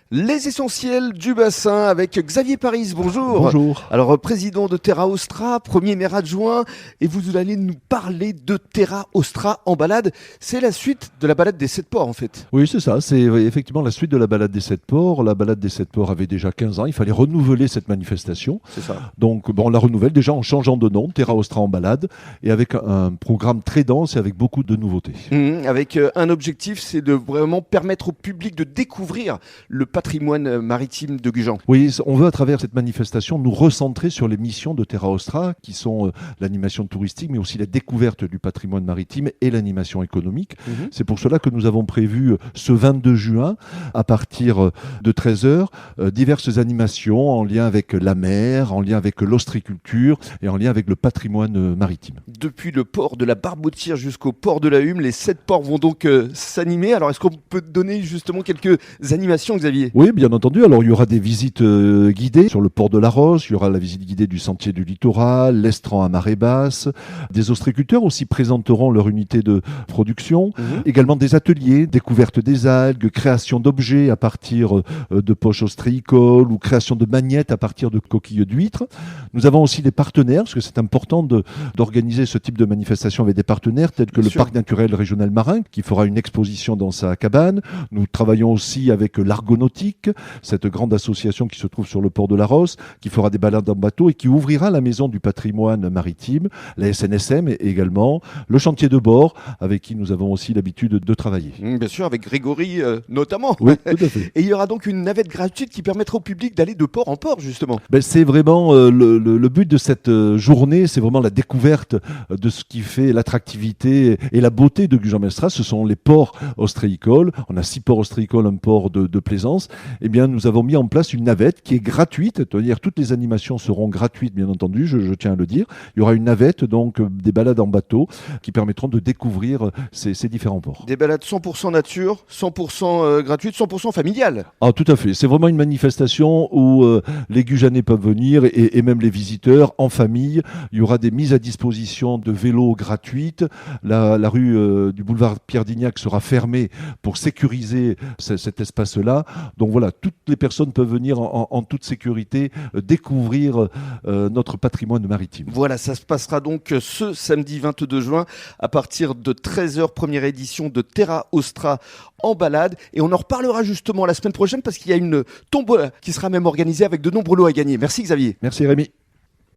Les essentiels du bassin avec Xavier Paris, bonjour. Bonjour. Alors, président de Terra Ostra, premier maire adjoint, et vous allez nous parler de Terra Ostra en balade. C'est la suite de la balade des 7 ports en fait. Oui, c'est ça, c'est effectivement la suite de la balade des 7 ports. La balade des 7 ports avait déjà 15 ans, il fallait renouveler cette manifestation. C'est ça. Donc on la renouvelle déjà en changeant de nom, Terra Ostra en balade, et avec un programme très dense et avec beaucoup de nouveautés. Avec un objectif, c'est de vraiment permettre au public de découvrir le patrimoine maritime de Gujan. Oui, on veut à travers cette manifestation nous recentrer sur les missions de Terra Ostra, qui sont l'animation touristique, mais aussi la découverte du patrimoine maritime et l'animation économique. C'est pour cela que nous avons prévu ce 22 juin, à partir de 13h, diverses animations en lien avec la mer, en lien avec l'ostriculture et en lien avec le patrimoine maritime. Depuis le port de la Barbotière jusqu'au port de la Hume, les 7 ports vont donc s'animer. Alors, est-ce qu'on peut donner justement quelques animations, Xavier ? Oui, bien entendu. Alors, il y aura des visites guidées sur le port de la Roche, il y aura la visite guidée du sentier du littoral, l'estran à marée basse. Des ostréiculteurs aussi présenteront leur unité de production. Également des ateliers, découverte des algues, création d'objets à partir de poches ostréicoles ou création de magnettes à partir de coquilles d'huîtres. Nous avons aussi des partenaires, parce que c'est important d'organiser ce type de manifestation avec des partenaires tels que le Parc naturel régional marin, qui fera une exposition dans sa cabane. Nous travaillons aussi avec l'Argonautique, cette grande association qui se trouve sur le port de la Rosse, qui fera des balades en bateau et qui ouvrira la maison du patrimoine maritime, la SNSM également, le chantier de bord, avec qui nous avons aussi l'habitude de travailler. Bien sûr, avec Grégory notamment. Oui, tout à fait. Et il y aura donc une navette gratuite qui permettra au public d'aller de port en port, justement. C'est vraiment le but de cette journée, c'est vraiment la découverte de ce qui fait l'attractivité et la beauté de Gujan-Mestras. Ce sont les ports ostréicoles. On a 6 ports ostréicoles, un port de plaisance. Eh bien, nous avons mis en place une navette qui est gratuite, c'est-à-dire toutes les animations seront gratuites, bien entendu, je tiens à le dire. Il y aura une navette, donc des balades en bateau, qui permettront de découvrir ces différents ports. Des balades 100% nature, 100% gratuites, 100% familiales. Ah, tout à fait. C'est vraiment une manifestation où les Gujanais peuvent venir et même les visiteurs en famille. Il y aura des mises à disposition de vélos gratuites. La rue du boulevard Pierre Dignac sera fermée pour sécuriser cet espace-là. Donc voilà, toutes les personnes peuvent venir en toute sécurité découvrir notre patrimoine maritime. Voilà, ça se passera donc ce samedi 22 juin à partir de 13h, première édition de Terra Ostra en balade. Et on en reparlera justement la semaine prochaine parce qu'il y a une tombola qui sera même organisée avec de nombreux lots à gagner. Merci Xavier. Merci Rémi.